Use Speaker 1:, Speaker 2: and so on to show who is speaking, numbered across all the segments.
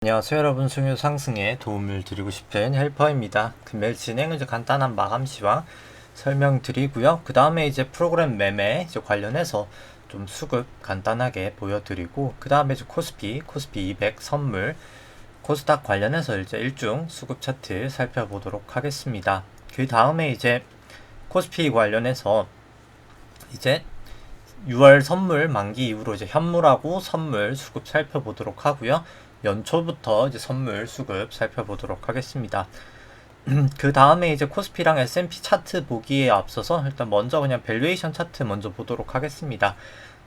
Speaker 1: 안녕하세요 여러분, 수요 상승에 도움을 드리고 싶은 헬퍼입니다. 금일 진행은 이제 간단한 마감 시황 설명드리고요. 그 다음에 이제 프로그램 매매 이제 관련해서 좀 수급 간단하게 보여드리고, 그 다음에 이제 코스피 200 선물, 코스닥 관련해서 이제 일중 수급 차트 살펴보도록 하겠습니다. 그 다음에 이제 코스피 관련해서 이제 6월 선물 만기 이후로 이제 현물하고 선물 수급 살펴보도록 하고요. 연초부터 이제 선물 수급 살펴보도록 하겠습니다. 그 다음에 이제 코스피랑 S&P 차트 보기에 앞서서 일단 먼저 그냥 밸류에이션 차트 먼저 보도록 하겠습니다.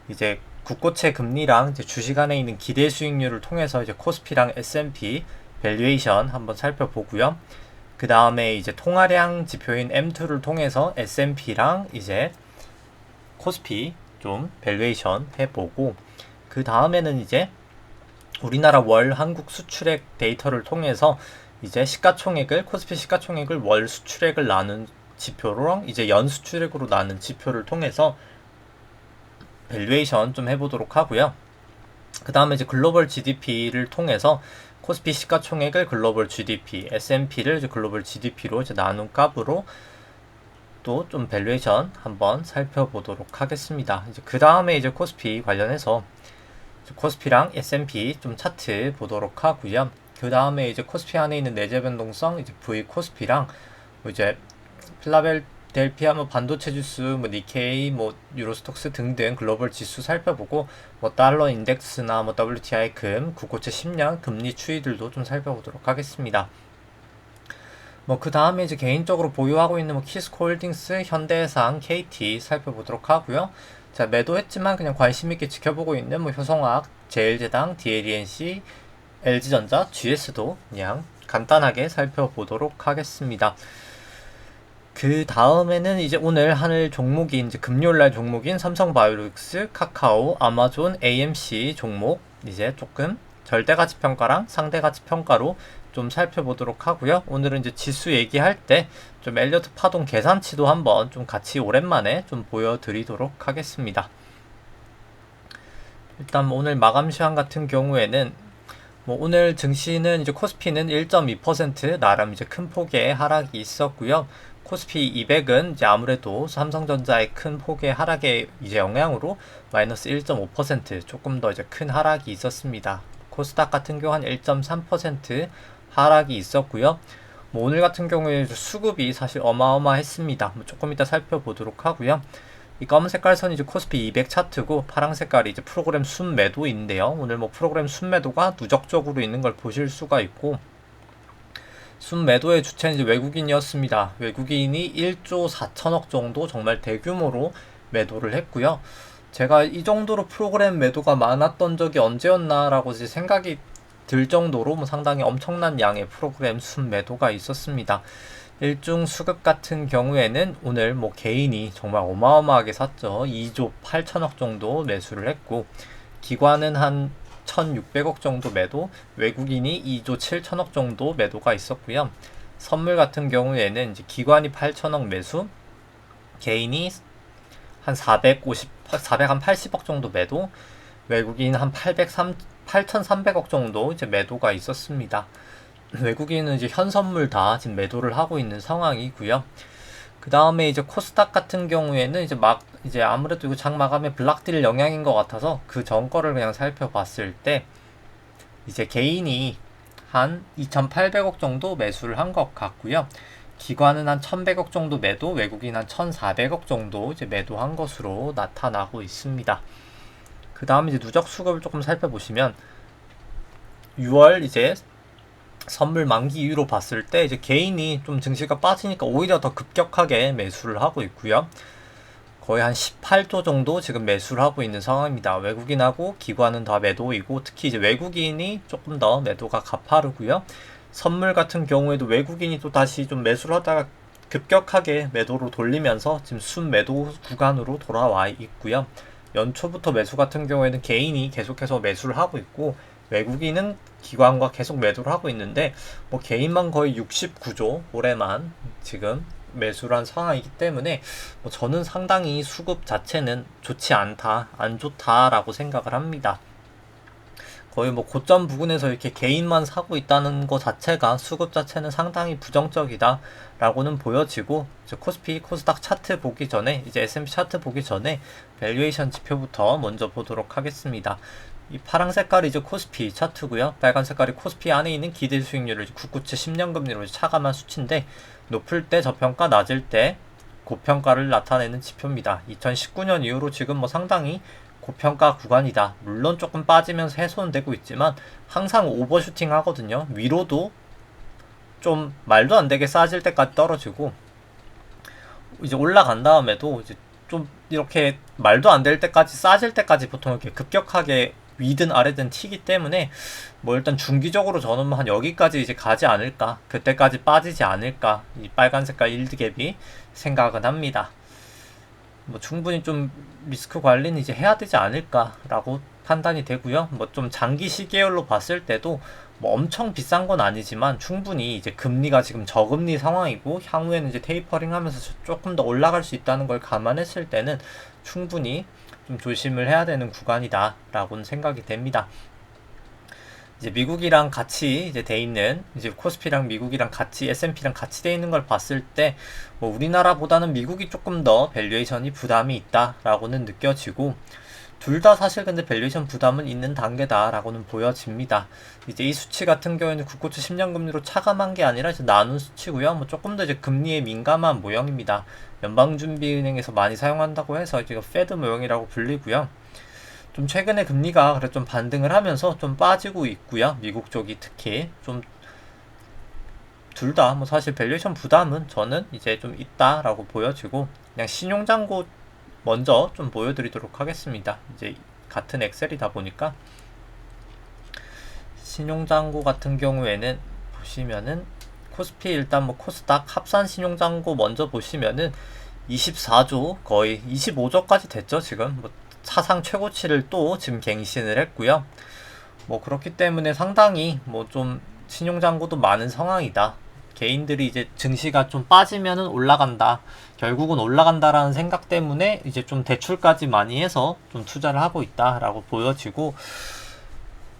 Speaker 1: 이제 국고채 금리랑 이제 주식 안에 있는 기대 수익률을 통해서 이제 코스피랑 S&P 밸류에이션 한번 살펴보고요. 그 다음에 이제 통화량 지표인 M2를 통해서 S&P랑 이제 코스피 좀 밸류에이션 해보고, 그 다음에는 이제 우리나라 월 한국 수출액 데이터를 통해서 이제 시가총액을, 코스피 시가총액을 월 수출액을 나눈 지표랑 이제 연 수출액으로 나눈 지표를 통해서 밸류에이션 좀 해보도록 하고요. 그 다음에 이제 글로벌 GDP를 통해서 코스피 시가총액을 글로벌 GDP, S&P를 이제 글로벌 GDP로 이제 나눈 값으로 또 좀 밸류에이션 한번 살펴보도록 하겠습니다. 이제 그 다음에 이제 코스피 관련해서 코스피랑 S&P 좀 차트 보도록 하고요. 그 다음에 이제 코스피 안에 있는 내재 변동성 이제 V 코스피랑 뭐 이제 필라델피아 뭐 반도체 지수, 뭐 니케이, 뭐 유로스톡스 등등 글로벌 지수 살펴보고, 뭐 달러 인덱스나 뭐 WTI 금, 국고채 10년 금리 추이들도 좀 살펴보도록 하겠습니다. 뭐 그 다음에 이제 개인적으로 보유하고 있는 뭐 키스코홀딩스, 현대해상, KT 살펴보도록 하고요. 자, 매도했지만 그냥 관심 있게 지켜보고 있는 뭐 효성화학, 제일제당, DLENC, LG전자, GS도 그냥 간단하게 살펴보도록 하겠습니다. 그 다음에는 이제 오늘 하늘 종목인, 이제 금요일날 종목인 삼성바이오로직스, 카카오, 아마존, AMC 종목 이제 조금 절대가치평가랑 상대가치평가로 좀 살펴보도록 하고요. 오늘은 이제 지수 얘기할 때 좀 엘리어트 파동 계산치도 한번 좀 같이 오랜만에 좀 보여드리도록 하겠습니다. 일단 뭐 오늘 마감 시황 같은 경우에는 뭐 오늘 증시는 이제 코스피는 1.2% 나름 이제 큰 폭의 하락이 있었고요. 코스피 200은 이제 아무래도 삼성전자의 큰 폭의 하락의 이제 영향으로 마이너스 1.5% 조금 더 이제 큰 하락이 있었습니다. 코스닥 같은 경우 한 1.3% 하락이 있었고요. 뭐 오늘 같은 경우에 수급이 사실 어마어마했습니다. 뭐 조금 이따 살펴보도록 하고요. 이 검은 색깔 선이 이제 코스피 200 차트고, 파랑 색깔이 이제 프로그램 순매도인데요. 오늘 뭐 프로그램 순매도가 누적적으로 있는 걸 보실 수가 있고, 순매도의 주체는 이제 외국인이었습니다. 외국인이 1조 4천억 정도 정말 대규모로 매도를 했고요. 제가 이 정도로 프로그램 매도가 많았던 적이 언제였나라고 생각이 들 정도로 뭐 상당히 엄청난 양의 프로그램 순매도가 있었습니다. 일중 수급 같은 경우에는 오늘 뭐 개인이 정말 어마어마하게 샀죠. 2조 8천억 정도 매수를 했고, 기관은 한 1,600억 정도 매도, 외국인이 2조 7천억 정도 매도가 있었고요. 선물 같은 경우에는 이제 기관이 8천억 매수, 개인이 한 480억 정도 매도, 외국인 한 8,300억 정도 이제 매도가 있었습니다. 외국인은 이제 현 선물 다 지금 매도를 하고 있는 상황이고요. 그 다음에 이제 코스닥 같은 경우에는 이제 아무래도 이거 장 마감에 블락딜 영향인 것 같아서 그 전 거를 그냥 살펴봤을 때 이제 개인이 한 2,800억 정도 매수를 한 것 같고요. 기관은 한 1,100억 정도 매도, 외국인 한 1,400억 정도 이제 매도한 것으로 나타나고 있습니다. 그 다음 이제 누적 수급을 조금 살펴보시면 6월 이제 선물 만기 이후로 봤을 때 이제 개인이 좀 증시가 빠지니까 오히려 더 급격하게 매수를 하고 있고요. 거의 한 18조 정도 지금 매수를 하고 있는 상황입니다. 외국인하고 기관은 다 매도이고, 특히 이제 외국인이 조금 더 매도가 가파르고요. 선물 같은 경우에도 외국인이 또 다시 좀 매수를 하다가 급격하게 매도로 돌리면서 지금 순매도 구간으로 돌아와 있고요. 연초부터 매수 같은 경우에는 개인이 계속해서 매수를 하고 있고, 외국인은 기관과 계속 매도를 하고 있는데 뭐 개인만 거의 69조 올해만 지금 매수를 한 상황이기 때문에 뭐 저는 상당히 수급 자체는 좋지 않다, 안 좋다라고 생각을 합니다. 거의 뭐 고점 부근에서 이렇게 개인만 사고 있다는 것 자체가 수급 자체는 상당히 부정적이다 라고는 보여지고, 이제 코스피 코스닥 차트 보기 전에, 이제 S&P 차트 보기 전에 밸류에이션 지표부터 먼저 보도록 하겠습니다. 이 파란 색깔이 이제 코스피 차트고요. 빨간 색깔이 코스피 안에 있는 기대 수익률을 997 10년 금리로 차감한 수치인데, 높을 때 저평가, 낮을 때 고평가를 나타내는 지표입니다. 2019년 이후로 지금 뭐 상당히 고평가 구간이다. 물론 조금 빠지면서 해소는 되고 있지만 항상 오버슈팅 하거든요. 위로도 좀 말도 안 되게 싸질 때까지 떨어지고, 이제 올라간 다음에도 이제 좀 이렇게 말도 안 될 때까지 싸질 때까지 보통 이렇게 급격하게 위든 아래든 튀기 때문에 뭐 일단 중기적으로 저는 뭐 한 여기까지 이제 가지 않을까, 그때까지 빠지지 않을까, 이 빨간 색깔 일드갭이 생각은 합니다. 뭐 충분히 좀 리스크 관리는 이제 해야 되지 않을까라고 판단이 되고요. 뭐 좀 장기 시계열로 봤을 때도 뭐 엄청 비싼 건 아니지만 충분히 이제 금리가 지금 저금리 상황이고 향후에는 이제 테이퍼링 하면서 조금 더 올라갈 수 있다는 걸 감안했을 때는 충분히 좀 조심을 해야 되는 구간이다 라고는 생각이 됩니다. 이제 미국이랑 같이 이제 돼 있는, 이제 코스피랑 미국이랑 같이 S&P랑 같이 돼 있는 걸 봤을 때 뭐 우리나라보다는 미국이 조금 더 밸류에이션이 부담이 있다라고는 느껴지고, 둘 다 사실 근데 밸류에이션 부담은 있는 단계다라고는 보여집니다. 이제 이 수치 같은 경우에는 국고채 10년 금리로 차감한 게 아니라 이제 나눈 수치고요. 뭐 조금 더 이제 금리에 민감한 모형입니다. 연방준비은행에서 많이 사용한다고 해서 이제 페드 모형이라고 불리고요. 좀 최근에 금리가 그래 좀 반등을 하면서 좀 빠지고 있고요. 미국 쪽이 특히 좀 둘 다 뭐 사실 밸류에이션 부담은 저는 이제 좀 있다라고 보여지고, 그냥 신용잔고 먼저 좀 보여드리도록 하겠습니다. 이제 같은 엑셀이다 보니까 신용잔고 같은 경우에는 보시면은 코스피 일단 뭐 코스닥 합산 신용잔고 먼저 보시면은 24조 거의 25조까지 됐죠. 지금 뭐 사상 최고치를 또 지금 갱신을 했고요. 뭐 그렇기 때문에 상당히 뭐 좀 신용잔고도 많은 상황이다. 개인들이 이제 증시가 좀 빠지면은 올라간다, 결국은 올라간다라는 생각 때문에 이제 좀 대출까지 많이 해서 좀 투자를 하고 있다라고 보여지고,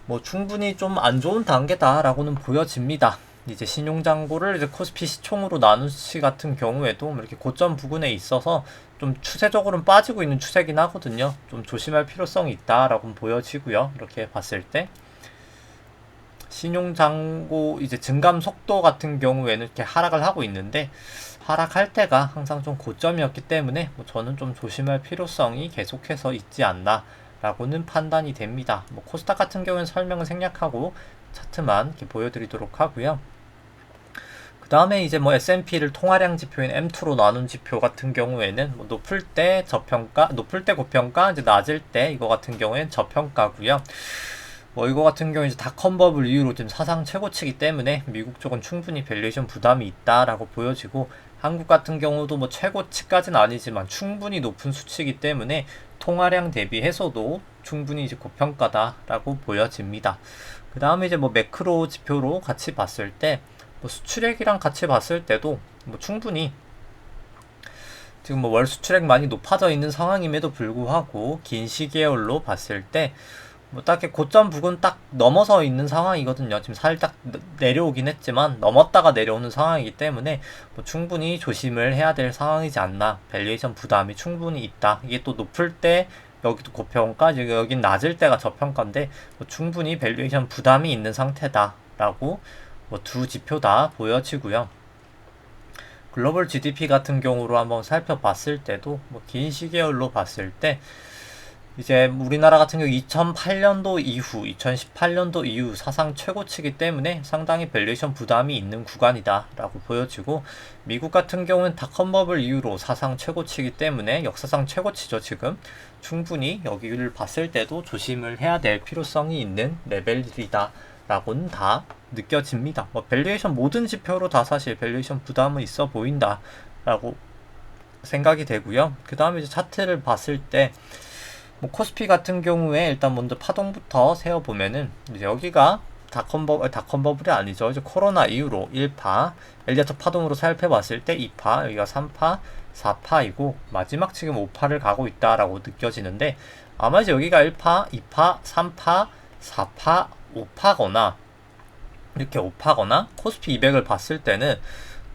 Speaker 1: 뭐 충분히 좀 안 좋은 단계다라고는 보여집니다. 이제 신용잔고를 이제 코스피 시총으로 나눈 시 같은 경우에도 이렇게 고점 부근에 있어서 좀 추세적으로는 빠지고 있는 추세긴 하거든요. 좀 조심할 필요성이 있다라고 보여지고요. 이렇게 봤을 때 신용잔고 이제 증감 속도 같은 경우에는 이렇게 하락을 하고 있는데, 하락할 때가 항상 좀 고점이었기 때문에 뭐 저는 좀 조심할 필요성이 계속해서 있지 않나 라고는 판단이 됩니다. 뭐 코스닥 같은 경우는 설명을 생략하고 차트만 이렇게 보여드리도록 하고요. 그 다음에 이제 뭐 S&P를 통화량 지표인 M2로 나눈 지표 같은 경우에는 뭐 높을 때 저평가, 높을 때 고평가, 이제 낮을 때 이거 같은 경우에는 저평가고요. 뭐 이거 같은 경우 이제 닷컴 버블 이후로 지금 사상 최고치기 때문에 미국 쪽은 충분히 밸류에이션 부담이 있다라고 보여지고, 한국 같은 경우도 뭐 최고치까지는 아니지만 충분히 높은 수치이기 때문에 통화량 대비해서도 충분히 이제 고평가다라고 보여집니다. 그 다음에 이제 뭐 매크로 지표로 같이 봤을 때, 뭐 수출액이랑 같이 봤을 때도 뭐 충분히 지금 뭐 월 수출액 많이 높아져 있는 상황임에도 불구하고 긴 시계열로 봤을 때 뭐 딱히 고점 부근 딱 넘어서 있는 상황이거든요. 지금 살짝 내려오긴 했지만 넘었다가 내려오는 상황이기 때문에 뭐 충분히 조심을 해야 될 상황이지 않나. 밸류에이션 부담이 충분히 있다. 이게 또 높을 때 여기도 고평가, 여긴 낮을 때가 저평가인데 뭐 충분히 밸류에이션 부담이 있는 상태다라고 뭐 두 지표 다 보여지고요. 글로벌 GDP 같은 경우로 한번 살펴봤을 때도 뭐 긴 시계열로 봤을 때 이제 우리나라 같은 경우 2008년도 이후, 2018년도 이후 사상 최고치기 때문에 상당히 밸류에이션 부담이 있는 구간이다 라고 보여지고, 미국 같은 경우는 닷컴 버블 이후로 사상 최고치기 때문에 역사상 최고치죠. 지금 충분히 여기를 봤을 때도 조심을 해야 될 필요성이 있는 레벨이다 라고는 다 느껴집니다. 뭐 밸류에이션 모든 지표로 다 사실 밸류에이션 부담은 있어 보인다 라고 생각이 되고요. 그 다음에 이제 차트를 봤을 때 뭐 코스피 같은 경우에 일단 먼저 파동부터 세어보면은 이제 여기가 닷컴 버블이 아니죠. 이제 코로나 이후로 1파, 엘리어트 파동으로 살펴봤을 때 2파, 여기가 3파, 4파이고 마지막 지금 5파를 가고 있다라고 느껴지는데, 아마 이제 여기가 1파, 2파, 3파, 4파, 5파거나 이렇게 5파거나 코스피 200을 봤을 때는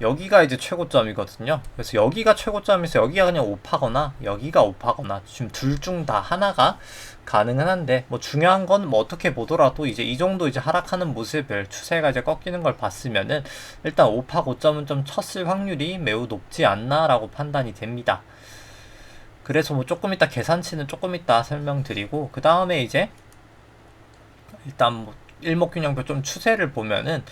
Speaker 1: 여기가 이제 최고점이거든요. 그래서 여기가 최고점에서 여기가 그냥 5파거나 여기가 5파거나 지금 둘 중 다 하나가 가능은 한데, 뭐 중요한 건 뭐 어떻게 보더라도 이제 이 정도 이제 하락하는 모습을, 추세가 이제 꺾이는 걸 봤으면은 일단 5파 고점은 좀 쳤을 확률이 매우 높지 않나라고 판단이 됩니다. 그래서 뭐 조금 이따 계산치는 조금 이따 설명드리고, 그 다음에 이제 일단 뭐 일목균형표 좀 추세를 보면은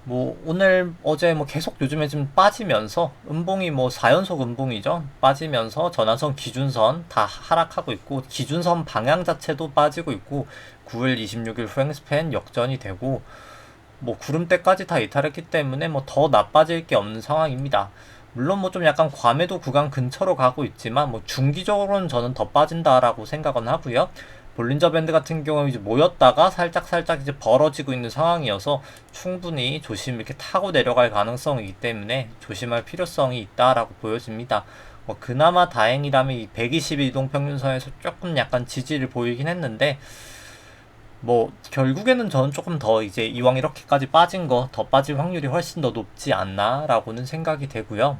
Speaker 1: 뭐 오늘 어제 뭐 계속 요즘에 좀 빠지면서 음봉이 뭐 4연속 음봉이죠. 빠지면서 전환선 기준선 다 하락하고 있고, 기준선 방향 자체도 빠지고 있고, 9일 26일 후행 스팬 역전이 되고, 뭐 구름대까지 다 이탈했기 때문에 뭐 더 나빠질 게 없는 상황입니다. 물론 뭐 좀 약간 과매도 구간 근처로 가고 있지만, 뭐 중기적으로는 저는 더 빠진다라고 생각은 하고요. 볼린저 밴드 같은 경우는 이제 모였다가 살짝 이제 벌어지고 있는 상황이어서 충분히 조심 이렇게 타고 내려갈 가능성이기 때문에 조심할 필요성이 있다라고 보여집니다. 뭐 그나마 다행이라면 이 120일 이동평균선에서 조금 약간 지지를 보이긴 했는데, 뭐 결국에는 저는 조금 더 이제 이왕 이렇게까지 빠진 거 더 빠질 확률이 훨씬 더 높지 않나라고는 생각이 되고요.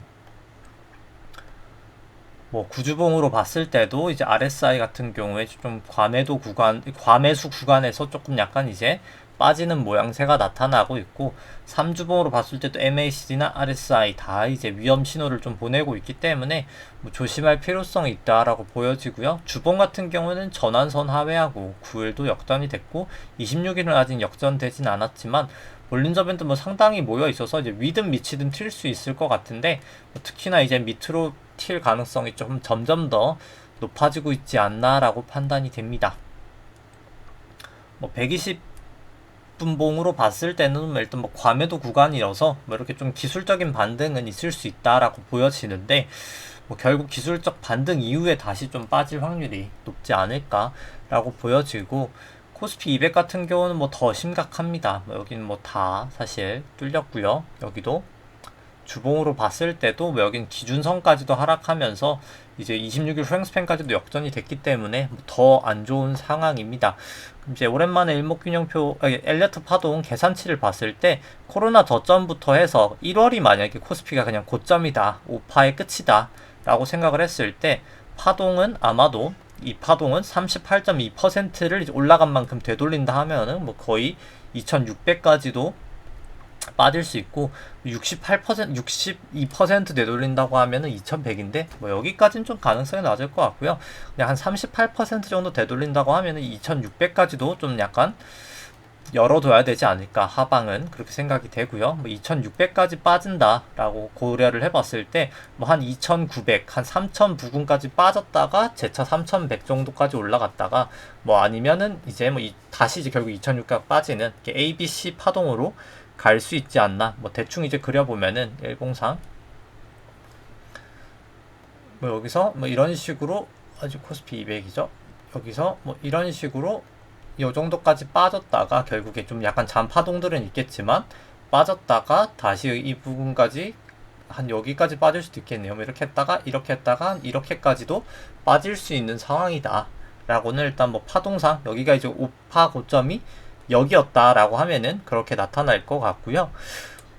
Speaker 1: 뭐 구주봉으로 봤을 때도 이제 RSI 같은 경우에 좀 과매수 구간에서 조금 약간 이제 빠지는 모양새가 나타나고 있고, 3주봉으로 봤을 때도 MACD나 RSI 다 이제 위험 신호를 좀 보내고 있기 때문에 뭐 조심할 필요성이 있다라고 보여지고요. 주봉 같은 경우는 전환선 하회하고 9일도 역전이 됐고, 26일은 아직 역전되진 않았지만 볼린저 밴드 뭐 상당히 모여 있어서 이제 위든 밑이든 튈 수 있을 것 같은데, 뭐 특히나 이제 밑으로 튈 가능성이 좀 점점 더 높아지고 있지 않나라고 판단이 됩니다. 뭐 120분봉으로 봤을 때는 일단 뭐 과매도 구간이라서 뭐 이렇게 좀 기술적인 반등은 있을 수 있다라고 보여지는데, 뭐 결국 기술적 반등 이후에 다시 좀 빠질 확률이 높지 않을까라고 보여지고, 코스피 200 같은 경우는 뭐 더 심각합니다. 뭐 여기는 뭐 다 사실 뚫렸고요. 여기도 주봉으로 봤을 때도 뭐 여긴 기준선까지도 하락하면서 이제 26일 후행스팬까지도 역전이 됐기 때문에 더 안 좋은 상황입니다. 이제 오랜만에 일목균형표 엘리어트 파동 계산치를 봤을 때 코로나 저점부터 해서 1월이 만약에 코스피가 그냥 고점이다, 5파의 끝이다 라고 생각을 했을 때, 파동은 아마도 이 파동은 38.2%를 올라간 만큼 되돌린다 하면은 뭐 거의 2600까지도 빠질 수 있고, 68%, 62% 되돌린다고 하면은 2100인데 뭐 여기까지는 좀 가능성이 낮을 것 같고요. 그냥 한 38% 정도 되돌린다고 하면은 2600까지도 좀 약간 열어둬야 되지 않을까, 하방은 그렇게 생각이 되고요. 뭐 2600까지 빠진다라고 고려를 해봤을 때 뭐 한 2900, 한 3000 부근까지 빠졌다가 재차 3100 정도까지 올라갔다가, 뭐 아니면은 이제 뭐 다시 이제 결국 2600 빠지는 ABC 파동으로 갈 수 있지 않나. 뭐 대충 이제 그려보면은 103 뭐 여기서 뭐 이런 식으로, 아직 코스피 200이죠. 여기서 뭐 이런 식으로 이 정도까지 빠졌다가 결국에 좀 약간 잔파동들은 있겠지만 빠졌다가 다시 이 부분까지 한 여기까지 빠질 수도 있겠네요. 뭐 이렇게 했다가 이렇게까지도 빠질 수 있는 상황이다 라고는 일단 뭐 파동상 여기가 이제 5파 고점이 여기였다라고 하면은 그렇게 나타날 것 같고요.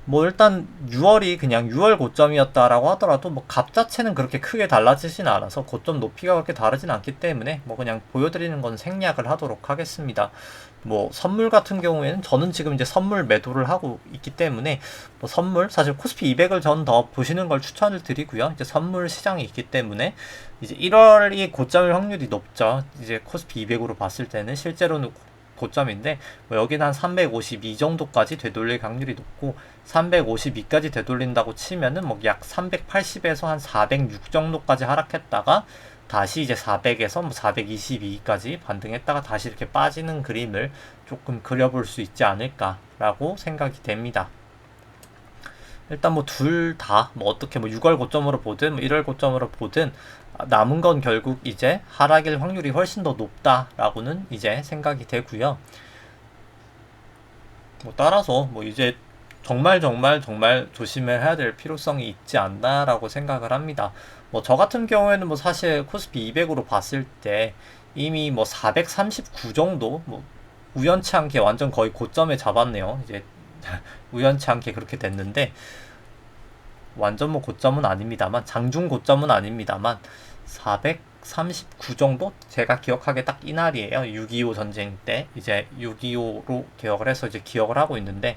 Speaker 1: 뭐 일단 6월이 그냥 6월 고점이었다라고 하더라도 뭐 값 자체는 그렇게 크게 달라지진 않아서 고점 높이가 그렇게 다르진 않기 때문에 뭐 그냥 보여드리는 건 생략을 하도록 하겠습니다. 뭐 선물 같은 경우에는 저는 지금 이제 선물 매도를 하고 있기 때문에 뭐 선물 사실 코스피 200을 전 더 보시는 걸 추천을 드리고요. 이제 선물 시장이 있기 때문에 이제 1월이 고점일 확률이 높죠. 이제 코스피 200으로 봤을 때는 실제로는 고점인데 뭐 여기는 한 352 정도까지 되돌릴 확률이 높고, 352까지 되돌린다고 치면은 뭐 약 380에서 한 406 정도까지 하락했다가 다시 이제 400에서 뭐 422까지 반등했다가 다시 이렇게 빠지는 그림을 조금 그려볼 수 있지 않을까라고 생각이 됩니다. 일단 뭐 둘 다 뭐 어떻게 뭐 6월 고점으로 보든 뭐 1월 고점으로 보든 남은 건 결국 이제 하락일 확률이 훨씬 더 높다라고는 이제 생각이 되고요. 뭐 따라서 뭐 이제 정말 조심해야 될 필요성이 있지 않나라고 생각을 합니다. 뭐 저 같은 경우에는 뭐 사실 코스피 200으로 봤을 때 이미 뭐 439 정도, 뭐 우연치 않게 완전 거의 고점에 잡았네요. 이제 우연치 않게 그렇게 됐는데 완전 뭐 고점은 아닙니다만 장중 고점은 아닙니다만 439 정도? 제가 기억하기에 딱 이날이에요. 6.25 전쟁 때 이제 6.25로 기억을 해서 이제 기억을 하고 있는데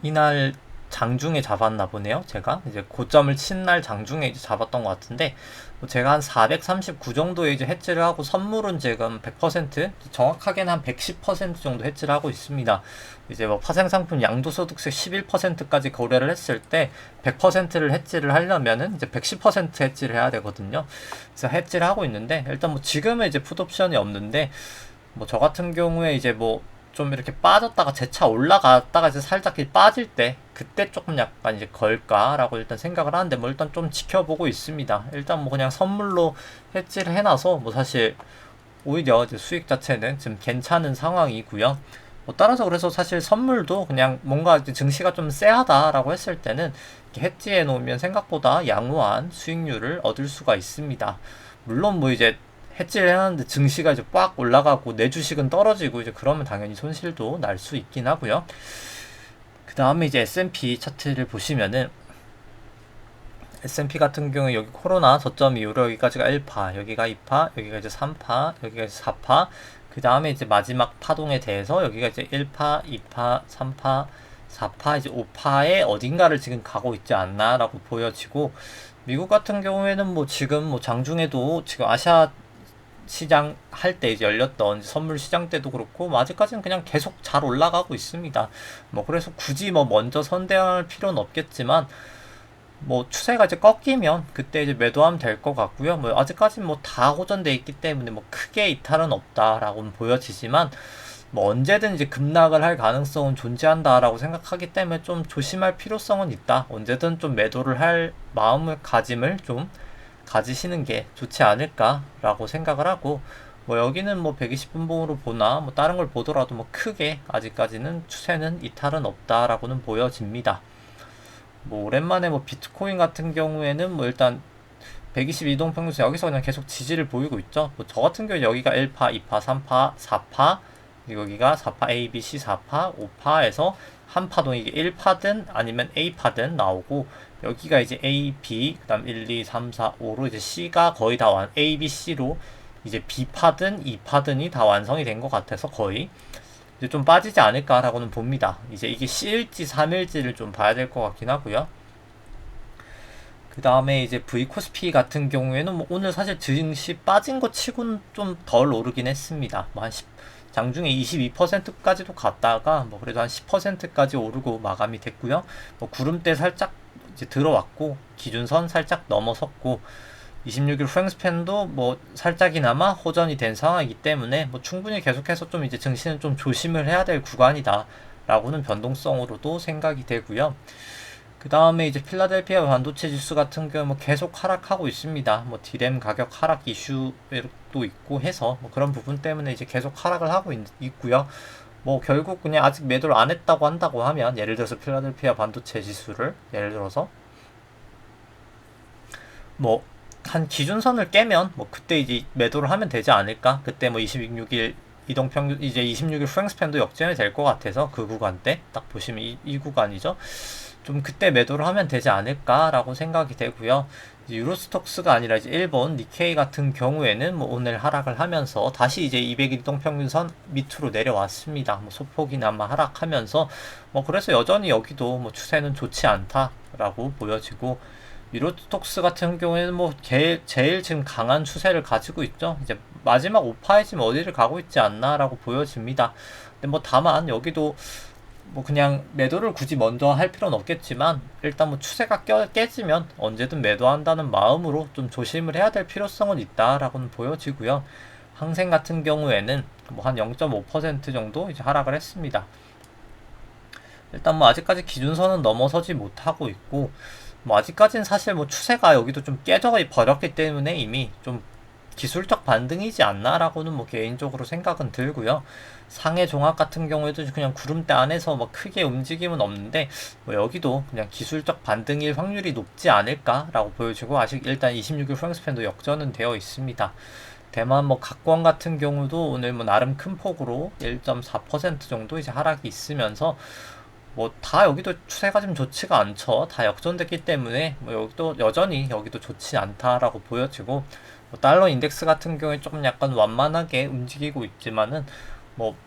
Speaker 1: 이날 장중에 잡았나 보네요. 제가 이제 고점을 친 날 장중에 이제 잡았던 것 같은데 뭐 제가 한 439 정도에 이제 해지를 하고 선물은 지금 100% 정확하게는 한 110% 정도 해지를 하고 있습니다. 이제 뭐 파생상품 양도소득세 11%까지 거래를 했을 때 100%를 해지를 하려면은 이제 110% 해지를 해야 되거든요. 그래서 해지를 하고 있는데 일단 뭐 지금은 이제 풋옵션이 없는데 뭐 저 같은 경우에 이제 뭐 좀 이렇게 빠졌다가 재차 올라갔다가 이제 살짝 빠질 때 그때 조금 약간 이제 걸까라고 일단 생각을 하는데 뭐 일단 좀 지켜보고 있습니다. 일단 뭐 그냥 선물로 해지를 해놔서 뭐 사실 오히려 이제 수익 자체는 지금 괜찮은 상황이고요. 뭐 따라서 그래서 사실 선물도 그냥 뭔가 이제 증시가 좀 쎄하다라고 했을 때는 이렇게 해지해 놓으면 생각보다 양호한 수익률을 얻을 수가 있습니다. 물론 뭐 이제 해지를 해놨는데 증시가 이제 꽉 올라가고 내 주식은 떨어지고 이제 그러면 당연히 손실도 날 수 있긴 하고요. 그 다음에 이제 S&P 차트를 보시면은 S&P 같은 경우에 여기 코로나 저점 이후로 여기까지가 1파, 여기가 2파, 여기가 이제 3파, 여기가 이제 4파, 그 다음에 이제 마지막 파동에 대해서 여기가 이제 1파, 2파, 3파, 4파, 이제 5파에 어딘가를 지금 가고 있지 않나라고 보여지고 미국 같은 경우에는 뭐 지금 뭐 장중에도 지금 아시아 시장 할 때 이제 열렸던 선물 시장 때도 그렇고 뭐 아직까지는 그냥 계속 잘 올라가고 있습니다. 뭐 그래서 굳이 뭐 먼저 선대할 필요는 없겠지만 뭐 추세가 이제 꺾이면 그때 이제 매도하면 될 것 같고요. 뭐 아직까지는 뭐 다 호전돼 있기 때문에 뭐 크게 이탈은 없다라고는 보여지지만 뭐 언제든 이제 급락을 할 가능성은 존재한다라고 생각하기 때문에 좀 조심할 필요성은 있다. 언제든 좀 매도를 할 마음을 가짐을 좀 가지시는 게 좋지 않을까라고 생각을 하고 뭐 여기는 뭐 120분봉으로 보나 뭐 다른 걸 보더라도 뭐 크게 아직까지는 추세는 이탈은 없다라고는 보여집니다. 뭐 오랜만에 뭐 비트코인 같은 경우에는 뭐 일단 122동평균선 여기서 그냥 계속 지지를 보이고 있죠. 뭐 저 같은 경우 여기가 1파, 2파, 3파, 4파 여기가 4파 A, B, C 4파, 5파에서 한 파동이 1파든 아니면 A파든 나오고 여기가 이제 A, B, 그 다음 1, 2, 3, 4, 5로 이제 C가 거의 다 A, B, C로 이제 B파든 2파든이 다 완성이 된 것 같아서 거의 이제 좀 빠지지 않을까라고는 봅니다. 이제 이게 C일지 3일지를 좀 봐야 될 것 같긴 하고요. 그 다음에 이제 V코스피 같은 경우에는 뭐 오늘 사실 증시 빠진 것 치고는 좀 덜 오르긴 했습니다. 뭐 한 10, 장중에 22%까지도 갔다가 뭐 그래도 한 10%까지 오르고 마감이 됐고요. 뭐 구름대 살짝 이제 들어왔고 기준선 살짝 넘어섰고 26일 후행스팬도 뭐 살짝이나마 호전이 된 상황이기 때문에 뭐 충분히 계속해서 좀 이제 증시는 좀 조심을 해야 될 구간이다 라고는 변동성으로도 생각이 되고요. 그 다음에 이제 필라델피아 반도체 지수 같은 경우 뭐 계속 하락하고 있습니다. 뭐 디램 가격 하락 이슈도 있고 해서 뭐 그런 부분 때문에 이제 계속 하락을 하고 있고요. 뭐 결국 그냥 아직 매도를 안 했다고 한다고 하면 예를 들어서 필라델피아 반도체 지수를 예를 들어서 뭐 한 기준선을 깨면 뭐 그때 이제 매도를 하면 되지 않을까? 그때 뭐 26일 이동평균 이제 26일 후행스팬도 역전이 될 것 같아서 그 구간대 딱 보시면 이 구간이죠. 좀 그때 매도를 하면 되지 않을까라고 생각이 되고요. 유로스톡스가 아니라 이제 일본 니케이 같은 경우에는 뭐 오늘 하락을 하면서 다시 이제 200일 이동평균선 밑으로 내려왔습니다. 뭐 소폭이나마 하락하면서 뭐 그래서 여전히 여기도 뭐 추세는 좋지 않다라고 보여지고 유로스톡스 같은 경우에는 뭐 제일 지금 강한 추세를 가지고 있죠. 이제 마지막 5파에 지금 어디를 가고 있지 않나라고 보여집니다. 근데 뭐 다만 여기도 뭐 그냥 매도를 굳이 먼저 할 필요는 없겠지만 일단 뭐 추세가 깨지면 언제든 매도한다는 마음으로 좀 조심을 해야 될 필요성은 있다라고는 보여지고요. 항생 같은 경우에는 뭐 한 0.5% 정도 이제 하락을 했습니다. 일단 뭐 아직까지 기준선은 넘어서지 못하고 있고 뭐 아직까지는 사실 뭐 추세가 여기도 좀 깨져 버렸기 때문에 이미 좀 기술적 반등이지 않나라고는 뭐 개인적으로 생각은 들고요. 상해 종합 같은 경우에도 그냥 구름대 안에서 뭐 크게 움직임은 없는데 뭐 여기도 그냥 기술적 반등일 확률이 높지 않을까라고 보여지고 아직 일단 26일 후행스팬도 역전은 되어 있습니다. 대만 뭐 각광 같은 경우도 오늘 뭐 나름 큰 폭으로 1.4% 정도 이제 하락이 있으면서 뭐 다 여기도 추세가 좀 좋지가 않죠. 다 역전됐기 때문에 뭐 여기도 여전히 여기도 좋지 않다라고 보여지고, 뭐 달러 인덱스 같은 경우에 조금 약간 완만하게 움직이고 있지만은 뭐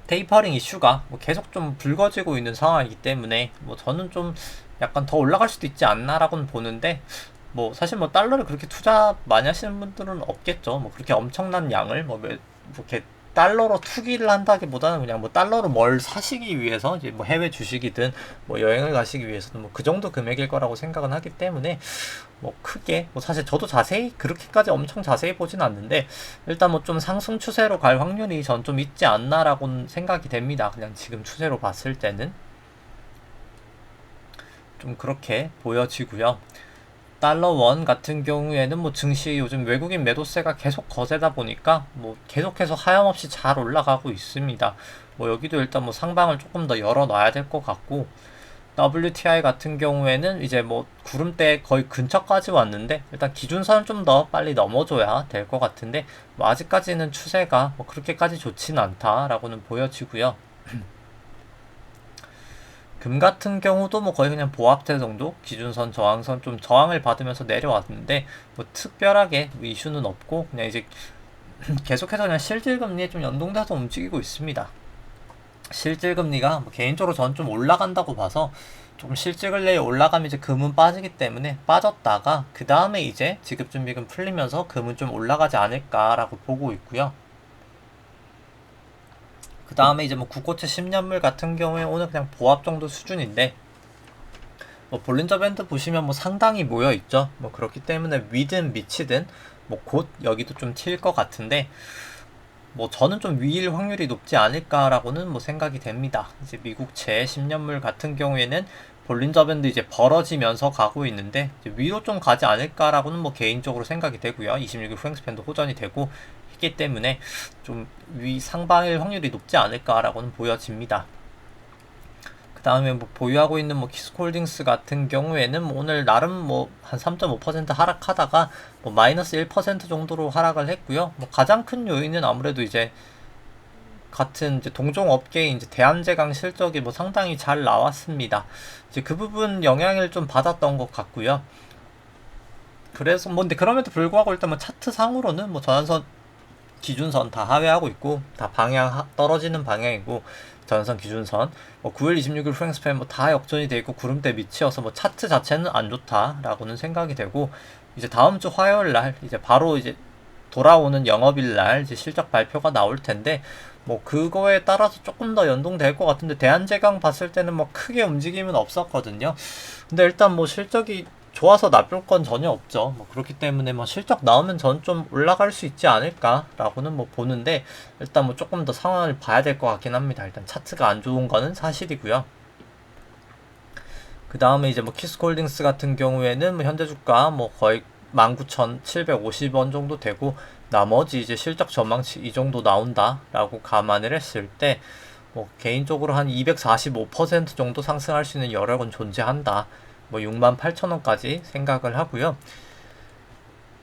Speaker 1: 테이퍼링 이슈가 뭐 계속 좀 불거지고 있는 상황이기 때문에 뭐 저는 좀 약간 더 올라갈 수도 있지 않나라고는 보는데, 뭐 사실 뭐 달러를 그렇게 투자 많이 하시는 분들은 없겠죠. 뭐 그렇게 엄청난 양을 뭐 이렇게 달러로 투기를 한다기보다는 그냥 뭐 달러로 뭘 사시기 위해서 이제 뭐 해외 주식이든 뭐 여행을 가시기 위해서는 뭐 그 정도 금액일 거라고 생각은 하기 때문에 뭐 크게 뭐 사실 저도 자세히 그렇게까지 엄청 자세히 보진 않는데, 일단 뭐 좀 상승 추세로 갈 확률이 전 좀 있지 않나라고는 생각이 됩니다. 그냥 지금 추세로 봤을 때는 좀 그렇게 보여지고요. 달러 원 같은 경우에는 뭐 증시 요즘 외국인 매도세가 계속 거세다 보니까 뭐 계속해서 하염없이 잘 올라가고 있습니다. 뭐 여기도 일단 뭐 상방을 조금 더 열어놔야 될 것 같고, WTI 같은 경우에는 이제 뭐 구름대 거의 근처까지 왔는데 일단 기준선을 좀 더 빨리 넘어줘야 될 것 같은데, 뭐 아직까지는 추세가 뭐 그렇게까지 좋지는 않다라고는 보여지고요. 금 같은 경우도 뭐 거의 그냥 보합대 정도, 기준선 저항선 좀 저항을 받으면서 내려왔는데 뭐 특별하게 뭐 이슈는 없고, 그냥 이제 계속해서 그냥 실질금리에 좀 연동돼서 움직이고 있습니다. 실질금리가 뭐 개인적으로 저는 좀 올라간다고 봐서, 조금 실질금리에 올라가면 이제 금은 빠지기 때문에 빠졌다가 그 다음에 이제 지급준비금 풀리면서 금은 좀 올라가지 않을까라고 보고 있고요. 그 다음에 이제 뭐 국고채 10년물 같은 경우에 오늘 그냥 보합 정도 수준인데, 뭐 볼린저 밴드 보시면 뭐 상당히 모여 있죠. 뭐 그렇기 때문에 위든 밑이든 뭐 곧 여기도 좀 튈 것 같은데, 뭐 저는 좀 위일 확률이 높지 않을까라고는 뭐 생각이 됩니다. 이제 미국채 10년물 같은 경우에는 볼린저 밴드 이제 벌어지면서 가고 있는데 이제 위로 좀 가지 않을까라고는 뭐 개인적으로 생각이 되고요. 26일 후행 스팬도 호전이 되고 있기 때문에 좀 위 상방일 확률이 높지 않을까라고는 보여집니다. 그 다음에 뭐 보유하고 있는 뭐 키스콜딩스 같은 경우에는 뭐 오늘 나름 뭐 한 3.5% 하락하다가 뭐 마이너스 1% 정도로 하락을 했고요. 뭐 가장 큰 요인은 아무래도 이제 같은 이제 동종 업계인 이제 대한제강 실적이 뭐 상당히 잘 나왔습니다. 이제 그 부분 영향을 좀 받았던 것 같고요. 그래서 뭐 근데 그럼에도 불구하고 일단 뭐 차트 상으로는 뭐 전환선 기준선 다 하회하고 있고 다 방향 떨어지는 방향이고, 전선 기준선 뭐 9일 26일 프랭스팬 뭐 다 역전이 돼 있고 구름대 밑이어서 뭐 차트 자체는 안 좋다라고는 생각이 되고, 이제 다음 주 화요일 날 이제 바로 이제 돌아오는 영업일 날 이제 실적 발표가 나올 텐데, 뭐 그거에 따라서 조금 더 연동될 것 같은데, 대한제강 봤을 때는 뭐 크게 움직임은 없었거든요. 근데 일단 뭐 실적이 좋아서 나쁠 건 전혀 없죠. 뭐 그렇기 때문에 뭐 실적 나오면 전 좀 올라갈 수 있지 않을까라고는 뭐 보는데, 일단 뭐 조금 더 상황을 봐야 될 것 같긴 합니다. 일단 차트가 안 좋은 거는 사실이고요. 그 다음에 이제 뭐 키스콜딩스 같은 경우에는 뭐 현재 주가 뭐 거의 19,750원 정도 되고, 나머지 이제 실적 전망치 이 정도 나온다라고 감안을 했을 때 뭐 개인적으로 한 245% 정도 상승할 수 있는 여력은 존재한다. 뭐 68,000원까지 생각을 하고요.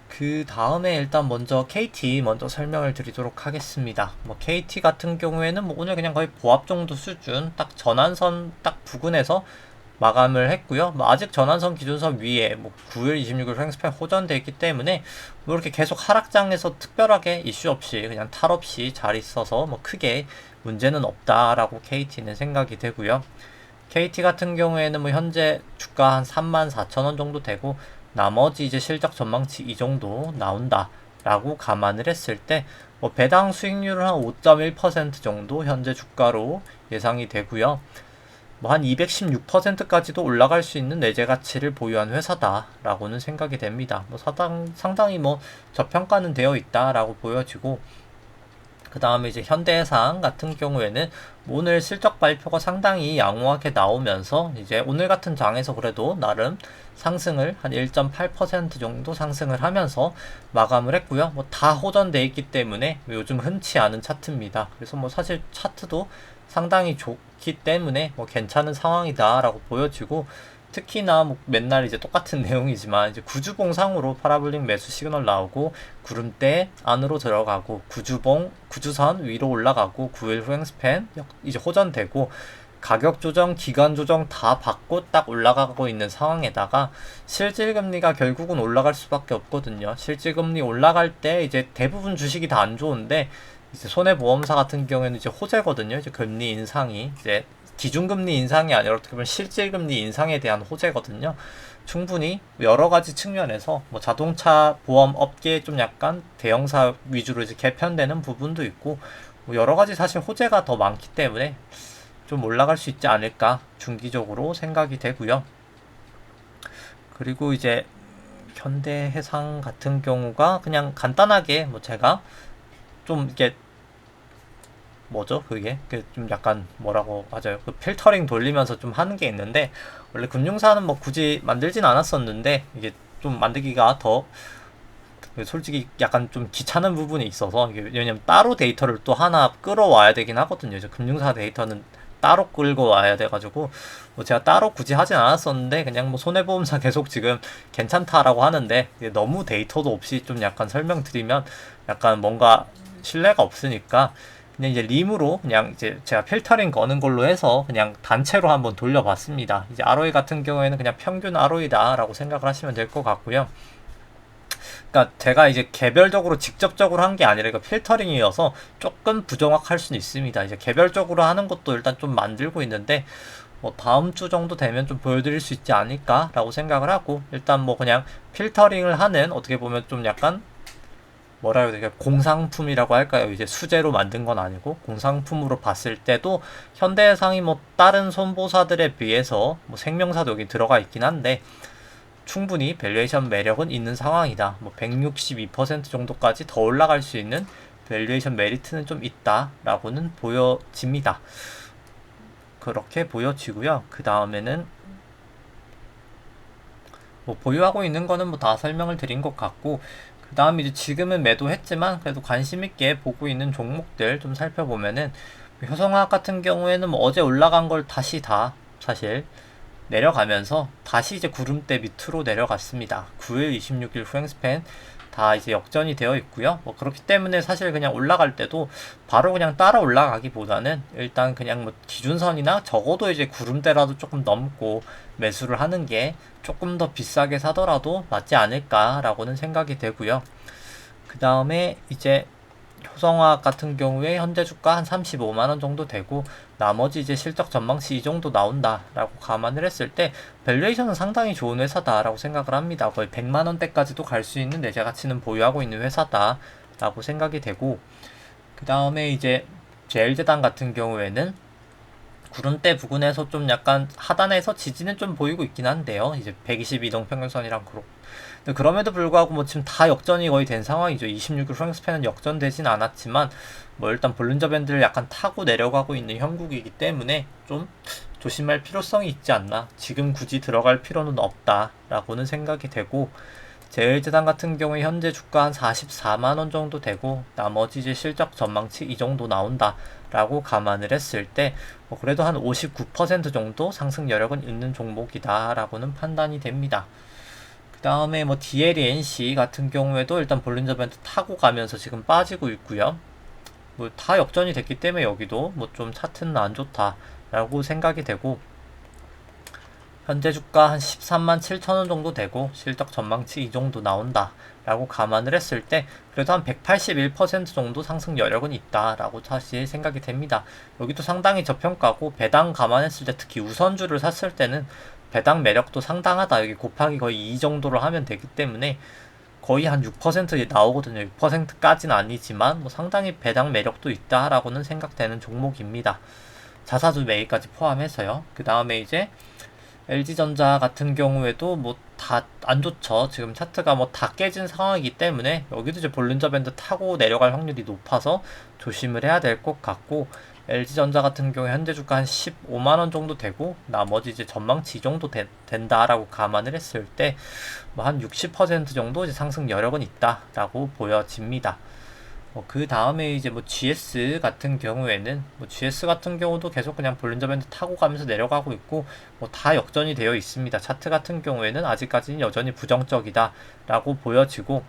Speaker 1: 그 다음에 일단 먼저 KT 먼저 설명을 드리도록 하겠습니다. 뭐 KT 같은 경우에는 뭐 오늘 그냥 거의 보합 정도 수준, 딱 전환선 딱 부근에서 마감을 했고요. 뭐 아직 전환선 기준선 위에 뭐 9일 26일 횡스팬 호전되어 있기 때문에 뭐 이렇게 계속 하락장에서 특별하게 이슈 없이 그냥 탈 없이 잘 있어서 뭐 크게 문제는 없다라고 KT는 생각이 되고요. KT 같은 경우에는 뭐 현재 주가 한 34,000원 정도 되고, 나머지 이제 실적 전망치 이 정도 나온다 라고 감안을 했을 때 뭐 배당 수익률은 한 5.1% 정도 현재 주가로 예상이 되고요. 뭐 한 216%까지도 올라갈 수 있는 내재 가치를 보유한 회사다 라고는 생각이 됩니다. 뭐 상당히 뭐 저평가는 되어 있다 라고 보여지고, 그 다음에 이제 현대해상 같은 경우에는 오늘 실적 발표가 상당히 양호하게 나오면서 이제 오늘 같은 장에서 그래도 나름 상승을 한 1.8% 정도 상승을 하면서 마감을 했고요. 뭐 다 호전돼 있기 때문에 요즘 흔치 않은 차트입니다. 그래서 뭐 사실 차트도 상당히 좋기 때문에 뭐 괜찮은 상황이다라고 보여지고, 특히나 뭐 맨날 이제 똑같은 내용이지만 이제 구주봉상으로 파라블릭 매수 시그널 나오고 구름대 안으로 들어가고 구주선 위로 올라가고 9일 후행 스팬 이제 호전되고 가격 조정, 기간 조정 다 받고 딱 올라가고 있는 상황에다가 실질금리가 결국은 올라갈 수밖에 없거든요. 실질금리 올라갈 때 이제 대부분 주식이 다 안 좋은데 이제 손해보험사 같은 경우에는 이제 호재거든요. 이제 금리 인상이 이제 기준금리 인상이 아니라 어떻게 보면 실질금리 인상에 대한 호재거든요. 충분히 여러 가지 측면에서 뭐 자동차 보험 업계에 좀 약간 대형사 위주로 이제 개편되는 부분도 있고 뭐 여러 가지 사실 호재가 더 많기 때문에 좀 올라갈 수 있지 않을까 중기적으로 생각이 되고요. 그리고 이제 현대해상 같은 경우가 그냥 간단하게 뭐 제가 좀 이게 뭐죠 그게 좀 약간 뭐라고 맞아요 그 필터링 돌리면서 좀 하는 게 있는데 원래 금융사는 뭐 굳이 만들진 않았었는데 이게 좀 만들기가 더 솔직히 약간 좀 귀찮은 부분이 있어서 왜냐면 따로 데이터를 또 하나 끌어와야 되긴 하거든요. 이제 금융사 데이터는 따로 끌고 와야 돼가지고 뭐 제가 따로 굳이 하진 않았었는데 그냥 뭐 손해보험사 계속 지금 괜찮다라고 하는데 너무 데이터도 없이 좀 약간 설명드리면 약간 뭔가 신뢰가 없으니까 그냥 이제 림으로 그냥 이제 제가 필터링 거는 걸로 해서 그냥 단체로 한번 돌려봤습니다. 이제 ROE 같은 경우에는 그냥 평균 ROE다라고 생각을 하시면 될 것 같고요. 그러니까 제가 이제 개별적으로 직접적으로 한 게 아니라 이거 필터링이어서 조금 부정확할 수는 있습니다. 이제 개별적으로 하는 것도 일단 좀 만들고 있는데 뭐 다음 주 정도 되면 좀 보여드릴 수 있지 않을까라고 생각을 하고 일단 뭐 그냥 필터링을 하는 어떻게 보면 좀 약간 뭐라 해야 되나 공상품이라고 할까요? 이제 수제로 만든 건 아니고 공상품으로 봤을 때도 현대해상이 뭐 다른 손보사들에 비해서 뭐 생명사도 여기 들어가 있긴 한데 충분히 밸류에이션 매력은 있는 상황이다. 뭐 162% 정도까지 더 올라갈 수 있는 밸류에이션 메리트는 좀 있다라고는 보여집니다. 그렇게 보여지고요. 그 다음에는 뭐 보유하고 있는 거는 뭐 다 설명을 드린 것 같고 그 다음 이제 지금은 매도했지만 그래도 관심 있게 보고 있는 종목들 좀 살펴보면은 효성화학 같은 경우에는 뭐 어제 올라간 걸 다시 다 사실 내려가면서 다시 이제 구름대 밑으로 내려갔습니다. 9일, 26일 후행스팬 다 이제 역전이 되어 있고요. 뭐 그렇기 때문에 사실 그냥 올라갈 때도 바로 그냥 따라 올라가기보다는 일단 그냥 뭐 기준선이나 적어도 이제 구름대라도 조금 넘고 매수를 하는 게 조금 더 비싸게 사더라도 맞지 않을까라고는 생각이 되고요. 그 다음에 이제 효성화학 같은 경우에 현재 주가 한 35만원 정도 되고 나머지 이제 실적 전망치 이 정도 나온다라고 감안을 했을 때 밸류에이션은 상당히 좋은 회사다라고 생각을 합니다. 거의 100만원대까지도 갈 수 있는 내재 가치는 보유하고 있는 회사다라고 생각이 되고 그 다음에 이제 제일제당 같은 경우에는 구름대 부근에서 좀 약간 하단에서 지지는 좀 보이고 있긴 한데요. 이제 122동 평균선이랑 근데 그럼에도 불구하고 뭐 지금 다 역전이 거의 된 상황이죠. 26일 프랭스팬은 역전되진 않았지만 뭐 일단 볼린저 밴드를 약간 타고 내려가고 있는 형국이기 때문에 좀 조심할 필요성이 있지 않나. 지금 굳이 들어갈 필요는 없다라고는 생각이 되고 제일제당 같은 경우에 현재 주가 한 44만원 정도 되고 나머지 이제 실적 전망치 이 정도 나온다 라고 감안을 했을 때 뭐 그래도 한 59% 정도 상승 여력은 있는 종목이다 라고는 판단이 됩니다. 그 다음에 뭐 DLNC 같은 경우에도 일단 볼린저 밴드 타고 가면서 지금 빠지고 있고요. 뭐 다 역전이 됐기 때문에 여기도 뭐 좀 차트는 안 좋다 라고 생각이 되고 현재 주가 한 13만 7천원 정도 되고 실적 전망치 이 정도 나온다 라고 감안을 했을 때 그래도 한 181% 정도 상승 여력은 있다 라고 사실 생각이 됩니다. 여기도 상당히 저평가고 배당 감안했을 때 특히 우선주를 샀을 때는 배당 매력도 상당하다. 여기 곱하기 거의 2 정도로 하면 되기 때문에 거의 한 6% 나오거든요. 6%까지는 아니지만 뭐 상당히 배당 매력도 있다라고는 생각되는 종목입니다. 자사주 매입까지 포함해서요. 그 다음에 이제 LG전자 같은 경우에도 뭐 다 안 좋죠. 지금 차트가 뭐 다 깨진 상황이기 때문에 여기도 이제 볼린저 밴드 타고 내려갈 확률이 높아서 조심을 해야 될 것 같고 LG전자 같은 경우에 현재 주가 한 15만원 정도 되고 나머지 이제 전망치 이 정도 된다라고 감안을 했을 때 뭐 한 60% 정도 이제 상승 여력은 있다라고 보여집니다. 그 다음에 이제 뭐 GS 같은 경우에는 뭐 GS 같은 경우도 계속 그냥 볼린저 밴드 타고 가면서 내려가고 있고 뭐 다 역전이 되어 있습니다. 차트 같은 경우에는 아직까지는 여전히 부정적이다라고 보여지고,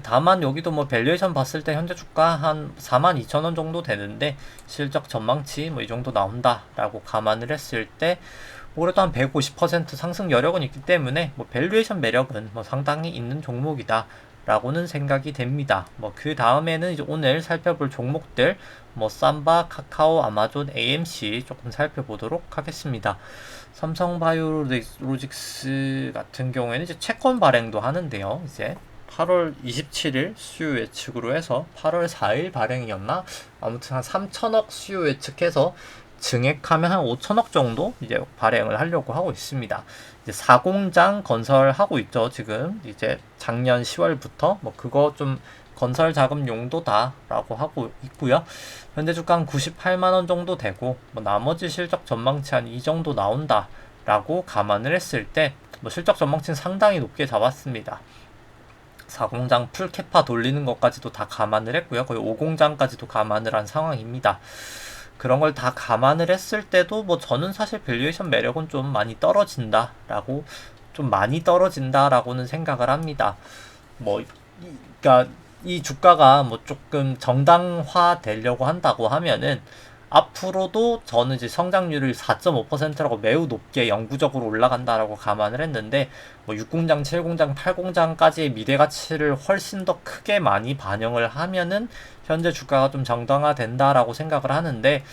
Speaker 1: 다만 여기도 뭐 밸류에이션 봤을 때 현재 주가 한 42,000원 정도 되는데 실적 전망치 뭐 이 정도 나온다라고 감안을 했을 때 그래도 한 150% 상승 여력은 있기 때문에 뭐 밸류에이션 매력은 뭐 상당히 있는 종목이다 라고는 생각이 됩니다. 뭐 그 다음에는 이제 오늘 살펴볼 종목들 뭐 삼바, 카카오, 아마존, AMC 조금 살펴보도록 하겠습니다. 삼성바이오로직스 같은 경우에는 이제 채권 발행도 하는데요. 이제 8월 27일 수요 예측으로 해서 8월 4일 발행이었나? 아무튼 한 3천억 수요 예측해서 증액하면 한 5천억 정도 이제 발행을 하려고 하고 있습니다. 이제 4공장 건설하고 있죠. 지금 이제 작년 10월부터 뭐 그거 좀 건설 자금 용도다라고 하고 있고요. 현재 주가 한 98만 원 정도 되고 뭐 나머지 실적 전망치 한 이 정도 나온다라고 감안을 했을 때 뭐 실적 전망치는 상당히 높게 잡았습니다. 4공장 풀 캐파 돌리는 것까지도 다 감안을 했고요. 거의 5공장까지도 감안을 한 상황입니다. 그런 걸 다 감안을 했을 때도 뭐 저는 사실 밸류에이션 매력은 좀 많이 떨어진다라고는 생각을 합니다. 그러니까 이 주가가 뭐 조금 정당화 되려고 한다고 하면은 앞으로도 저는 이제 성장률을 4.5%라고 매우 높게 영구적으로 올라간다라고 감안을 했는데 뭐 6공장, 7공장, 8공장까지의 미래 가치를 훨씬 더 크게 많이 반영을 하면은 현재 주가가 좀 정당화 된다라고 생각을 하는데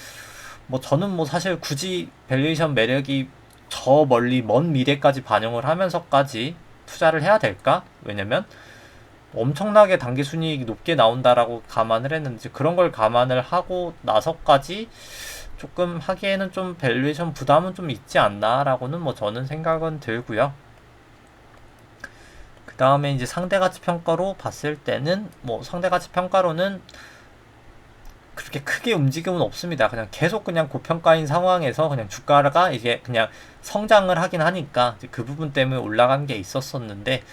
Speaker 1: 뭐 저는 뭐 사실 굳이 밸류에이션 매력이 저 멀리 먼 미래까지 반영을 하면서까지 투자를 해야 될까? 왜냐면 엄청나게 당기순이익이 높게 나온다라고 감안을 했는데 그런 걸 감안을 하고 나서까지 조금 하기에는 좀 밸류에이션 부담은 좀 있지 않나라고는 뭐 저는 생각은 들고요. 그 다음에 이제 상대가치 평가로 봤을 때는 뭐 상대가치 평가로는 그렇게 크게 움직임은 없습니다. 그냥 계속 그냥 고평가인 상황에서 그냥 주가가 이게 그냥 성장을 하긴 하니까 그 부분 때문에 올라간 게 있었었는데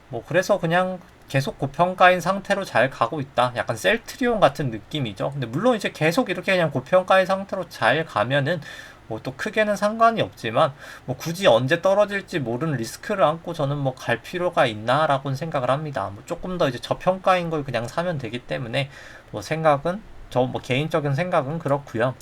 Speaker 1: 뭐 그래서 그냥 계속 고평가인 상태로 잘 가고 있다. 약간 셀트리온 같은 느낌이죠. 근데 물론 이제 계속 이렇게 그냥 고평가인 상태로 잘 가면은 뭐 또 크게는 상관이 없지만 뭐 굳이 언제 떨어질지 모르는 리스크를 안고 저는 뭐 갈 필요가 있나라고는 생각을 합니다. 뭐 조금 더 이제 저평가인 걸 그냥 사면 되기 때문에 뭐 생각은 저 뭐 개인적인 생각은 그렇고요.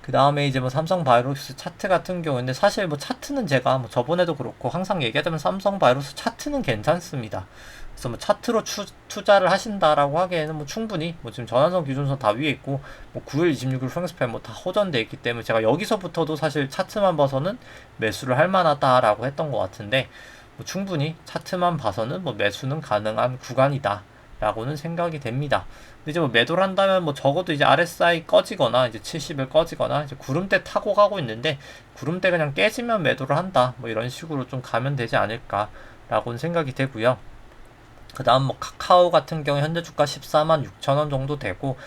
Speaker 1: 그 다음에 이제 뭐 삼성바이오로스 차트 같은 경우인데 사실 뭐 차트는 제가 뭐 저번에도 그렇고 항상 얘기하자면 삼성바이오로스 차트는 괜찮습니다. 그래서 뭐 차트로 투자를 하신다라고 하기에는 뭐 충분히 뭐 지금 전환선 기준선 다 위에 있고 뭐 9일, 26일 프랭스팬 뭐 다 호전돼 있기 때문에 제가 여기서부터도 사실 차트만 봐서는 매수를 할 만하다라고 했던 것 같은데 뭐 충분히 차트만 봐서는 뭐 매수는 가능한 구간이다. 라고는 생각이 됩니다. 근데 이제 뭐 매도를 한다면 뭐 적어도 이제 RSI 꺼지거나 이제 70을 꺼지거나 이제 구름대 타고 가고 있는데 구름대 그냥 깨지면 매도를 한다. 뭐 이런 식으로 좀 가면 되지 않을까 라고는 생각이 되고요. 그 다음 뭐 카카오 같은 경우 현재 주가 14만 6천원 정도 되고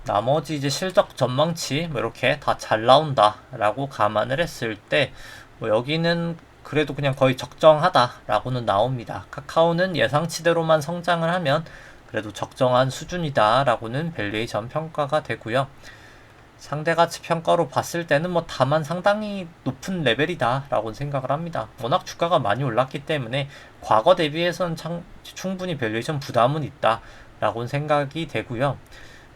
Speaker 1: 나머지 이제 실적 전망치 뭐 이렇게 다 잘 나온다 라고 감안을 했을 때 뭐 여기는 그래도 그냥 거의 적정하다 라고는 나옵니다. 카카오는 예상치대로만 성장을 하면 그래도 적정한 수준이다 라고는 밸류에이션 평가가 되고요. 상대가치 평가로 봤을 때는 뭐 다만 상당히 높은 레벨이다 라고 생각을 합니다. 워낙 주가가 많이 올랐기 때문에 과거 대비해서는 충분히 밸류에이션 부담은 있다 라고 생각이 되고요.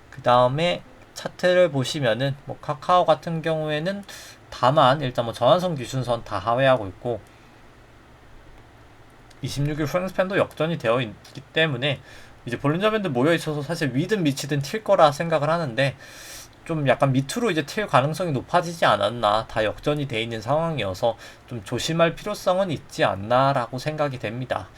Speaker 1: 그 다음에 차트를 보시면은 뭐 카카오 같은 경우에는 다만 일단 뭐 전환선 기준선 다 하회하고 있고 26일 프랭스팬도 역전이 되어 있기 때문에 이제 볼린저 밴드 모여 있어서 사실 위든 미치든 튈 거라 생각을 하는데 좀 약간 밑으로 이제 튈 가능성이 높아지지 않았나, 다 역전이 돼 있는 상황이어서 좀 조심할 필요성은 있지 않나라고 생각이 됩니다.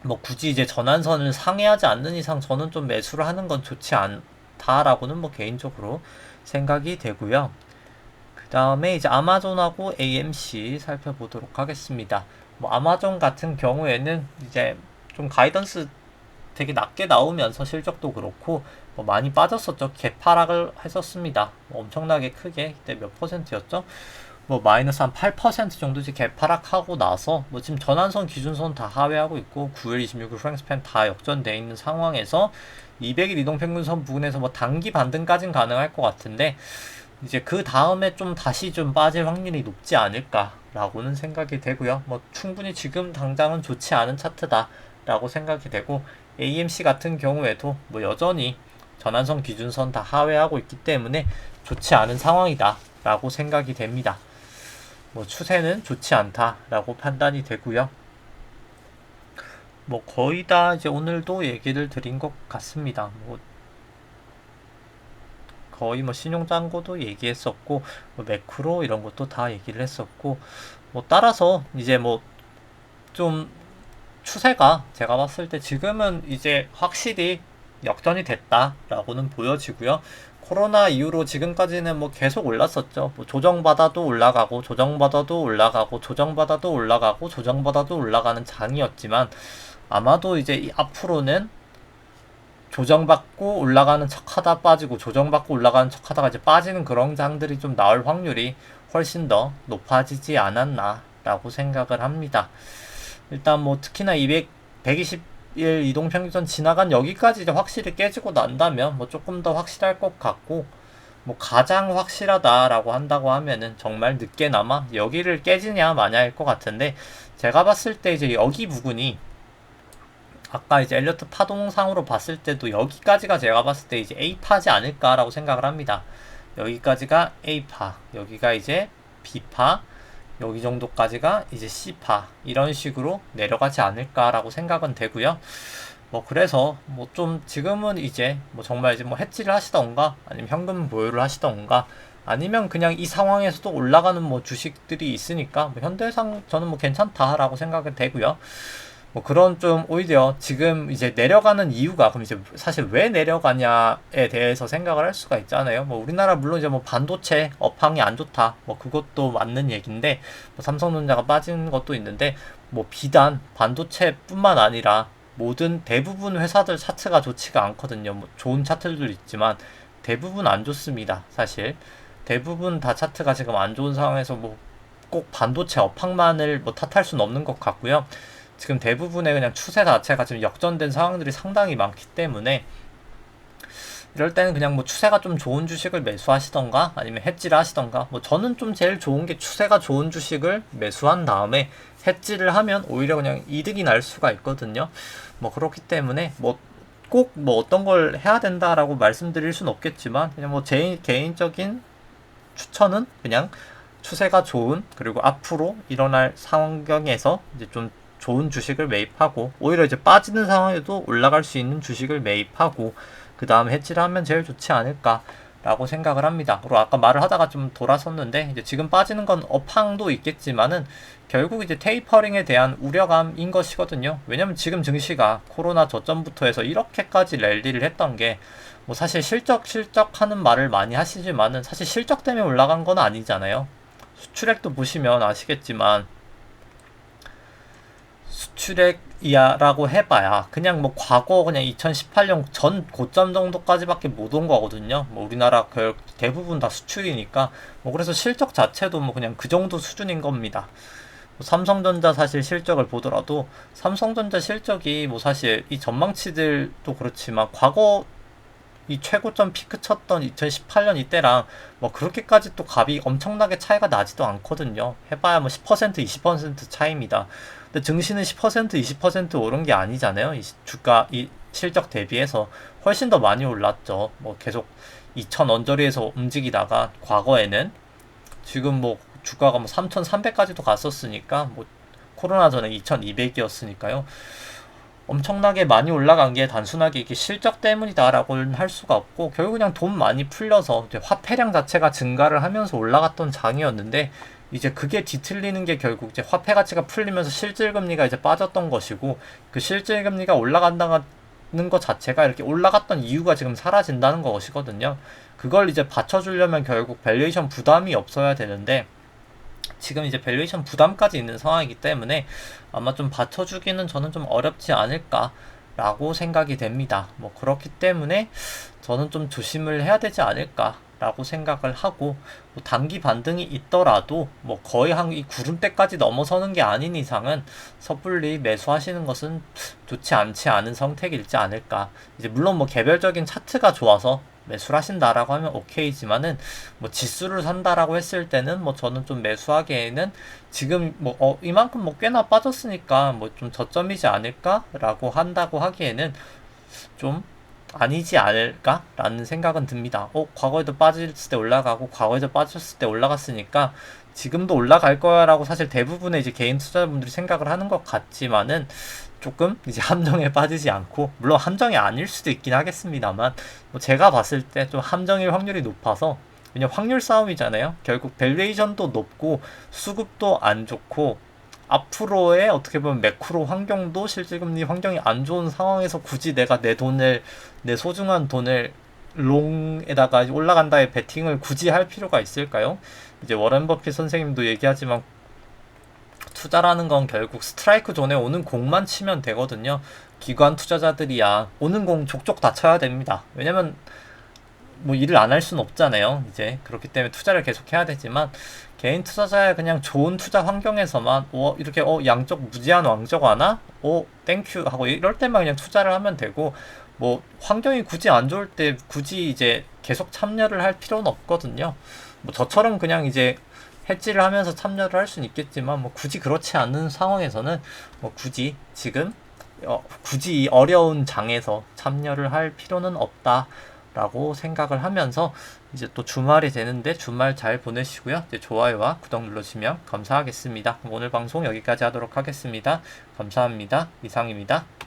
Speaker 1: 뭐 굳이 이제 전환선을 상회하지 않는 이상 저는 좀 매수를 하는 건 좋지 않다라고는 뭐 개인적으로 생각이 되고요. 그 다음에 이제 아마존하고 AMC 살펴보도록 하겠습니다. 뭐 아마존 같은 경우에는 이제 좀 가이던스 되게 낮게 나오면서 실적도 그렇고 뭐 많이 빠졌었죠. 개파락을 했었습니다. 뭐 엄청나게 크게 그때 몇 %였죠? 뭐 마이너스 한 8% 정도 이제 개파락하고 나서 뭐 지금 전환선 기준선 다 하회하고 있고 9일 26일 프랭스팬 다 역전돼 있는 상황에서 200일 이동평균선 부근에서 뭐 단기 반등까지는 가능할 것 같은데 이제 그 다음에 좀 다시 좀 빠질 확률이 높지 않을까라고는 생각이 되고요. 뭐 충분히 지금 당장은 좋지 않은 차트다라고 생각이 되고 AMC 같은 경우에도 뭐 여전히 전환선 기준선 다 하회하고 있기 때문에 좋지 않은 상황이다라고 생각이 됩니다. 뭐 추세는 좋지 않다라고 판단이 되고요. 뭐 거의 다 이제 오늘도 얘기를 드린 것 같습니다. 뭐 거의 뭐 신용잔고도 얘기했었고 뭐 매크로 이런 것도 다 얘기를 했었고 뭐 따라서 이제 뭐 좀 추세가 제가 봤을 때 지금은 이제 확실히 역전이 됐다라고는 보여지고요. 코로나 이후로 지금까지는 뭐 계속 올랐었죠. 뭐 조정받아도 올라가고 조정받아도 올라가고 조정받아도 올라가고 조정받아도 올라가는 장이었지만 아마도 이제 이 앞으로는 조정받고 올라가는 척하다 빠지고 조정받고 올라가는 척하다가 이제 빠지는 그런 장들이 좀 나올 확률이 훨씬 더 높아지지 않았나라고 생각을 합니다. 일단 뭐 특히나 120일 이동평균선 지나간 여기까지 이제 확실히 깨지고 난다면 뭐 조금 더 확실할 것 같고 뭐 가장 확실하다라고 한다고 하면은 정말 늦게나마 여기를 깨지냐 마냐일 것 같은데 제가 봤을 때 이제 여기 부분이 아까 이제 엘리어트 파동상으로 봤을 때도 여기까지가 제가 봤을 때 이제 A파지 않을까라고 생각을 합니다. 여기까지가 A파, 여기가 이제 B파, 여기 정도까지가 이제 C파 이런 식으로 내려가지 않을까라고 생각은 되고요. 뭐 그래서 뭐 좀 지금은 이제 뭐 정말 이제 뭐 해지를 하시던가 아니면 현금 보유를 하시던가 아니면 그냥 이 상황에서도 올라가는 뭐 주식들이 있으니까 뭐 현대해상 저는 뭐 괜찮다라고 생각은 되고요. 뭐 그런 좀 오히려 지금 이제 내려가는 이유가 그럼 이제 사실 왜 내려가냐에 대해서 생각을 할 수가 있잖아요. 뭐 우리나라 물론 이제 뭐 반도체 업황이 안 좋다 뭐 그것도 맞는 얘기인데 뭐 삼성전자가 빠진 것도 있는데 뭐 비단 반도체뿐만 아니라 모든 대부분 회사들 차트가 좋지가 않거든요. 뭐 좋은 차트들도 있지만 대부분 안 좋습니다. 사실 대부분 다 차트가 지금 안 좋은 상황에서 뭐 꼭 반도체 업황만을 뭐 탓할 수는 없는 것 같고요. 지금 대부분의 그냥 추세 자체가 지금 역전된 상황들이 상당히 많기 때문에 이럴 때는 그냥 뭐 추세가 좀 좋은 주식을 매수하시던가 아니면 해지를 하시던가 뭐 저는 좀 제일 좋은 게 추세가 좋은 주식을 매수한 다음에 해지를 하면 오히려 그냥 이득이 날 수가 있거든요. 뭐 그렇기 때문에 뭐 꼭 뭐 어떤 걸 해야 된다라고 말씀드릴 수는 없겠지만 그냥 뭐 제 개인적인 추천은 그냥 추세가 좋은 그리고 앞으로 일어날 상황경에서 이제 좀 좋은 주식을 매입하고 오히려 이제 빠지는 상황에도 올라갈 수 있는 주식을 매입하고 그 다음에 해지를 하면 제일 좋지 않을까라고 생각을 합니다. 그리고 아까 말을 하다가 좀 돌아섰는데 이제 지금 빠지는 건 업황도 있겠지만은 결국 이제 테이퍼링에 대한 우려감인 것이거든요. 왜냐면 지금 증시가 코로나 저점부터 해서 이렇게까지 랠리를 했던 게 뭐 사실 실적 하는 말을 많이 하시지만은 사실 실적 때문에 올라간 건 아니잖아요. 수출액도 보시면 아시겠지만 수출액이야라고 해봐야 그냥 뭐 과거 그냥 2018년 전 고점 정도까지밖에 못 온 거거든요. 뭐 우리나라 대부분 다 수출이니까 뭐 그래서 실적 자체도 뭐 그냥 그 정도 수준인 겁니다. 뭐 삼성전자 사실 실적을 보더라도 삼성전자 실적이 뭐 사실 이 전망치들도 그렇지만 과거 이 최고점 피크 쳤던 2018년 이때랑 뭐 그렇게까지 또 값이 엄청나게 차이가 나지도 않거든요. 해봐야 뭐 10% 20% 차이입니다. 근데 증시는 10% 20% 오른 게 아니잖아요. 이 주가 이 실적 대비해서 훨씬 더 많이 올랐죠. 뭐 계속 2,000 언저리에서 움직이다가 과거에는 지금 뭐 주가가 뭐 3,300까지도 갔었으니까 뭐 코로나 전에 2,200이었으니까요. 엄청나게 많이 올라간 게 단순하게 이게 실적 때문이다라고는 할 수가 없고 결국 그냥 돈 많이 풀려서 이제 화폐량 자체가 증가를 하면서 올라갔던 장이었는데 이제 그게 뒤틀리는 게 결국 이제 화폐 가치가 풀리면서 실질금리가 이제 빠졌던 것이고 그 실질금리가 올라간다는 것 자체가 이렇게 올라갔던 이유가 지금 사라진다는 것이거든요. 그걸 이제 받쳐주려면 결국 밸류에이션 부담이 없어야 되는데 지금 이제 밸류에이션 부담까지 있는 상황이기 때문에 아마 좀 받쳐주기는 저는 좀 어렵지 않을까 라고 생각이 됩니다. 뭐 그렇기 때문에 저는 좀 조심을 해야 되지 않을까 라고 생각을 하고, 뭐 단기 반등이 있더라도 뭐 거의 한 이 구름대까지 넘어서는 게 아닌 이상은 섣불리 매수하시는 것은 좋지 않지 않은 선택일지 않을까. 이제 물론 뭐 개별적인 차트가 좋아서 매수를 하신다라고 하면 오케이지만은, 뭐 지수를 산다라고 했을 때는 뭐 저는 좀 매수하기에는 지금 뭐 이만큼 뭐 꽤나 빠졌으니까 뭐 좀 저점이지 않을까라고 한다고 하기에는 좀 아니지 않을까라는 생각은 듭니다. 과거에도 빠졌을 때 올라가고 과거에도 빠졌을 때 올라갔으니까 지금도 올라갈 거야라고 사실 대부분의 이제 개인 투자자분들이 생각을 하는 것 같지만은, 조금 이제 함정에 빠지지 않고, 물론 함정이 아닐 수도 있긴 하겠습니다만, 뭐 제가 봤을 때 좀 함정일 확률이 높아서, 왜냐면 확률 싸움이잖아요. 결국 밸류에이션도 높고 수급도 안 좋고, 앞으로의 어떻게 보면 매크로 환경도 실질금리 환경이 안 좋은 상황에서 굳이 내가 내 소중한 돈을 롱에다가 올라간다에 베팅을 굳이 할 필요가 있을까요? 이제 워렌 버핏 선생님도 얘기하지만, 투자라는 건 결국 스트라이크 존에 오는 공만 치면 되거든요. 기관 투자자들이야 오는 공 족족 다 쳐야 됩니다. 왜냐면 뭐 일을 안 할 수는 없잖아요. 이제 그렇기 때문에 투자를 계속 해야 되지만, 개인 투자자의 그냥 좋은 투자 환경에서만 이렇게 양쪽 무제한 왕적 하나 땡큐 하고 이럴 때만 그냥 투자를 하면 되고, 뭐 환경이 굳이 안 좋을 때 굳이 이제 계속 참여를 할 필요는 없거든요. 뭐 저처럼 그냥 이제 해지를 하면서 참여를 할 수는 있겠지만, 뭐 굳이 그렇지 않은 상황에서는 뭐 굳이 지금 굳이 이 어려운 장에서 참여를 할 필요는 없다 라고 생각을 하면서, 이제 또 주말이 되는데 주말 잘 보내시고요. 이제 좋아요와 구독 눌러주시면 감사하겠습니다. 오늘 방송 여기까지 하도록 하겠습니다. 감사합니다. 이상입니다.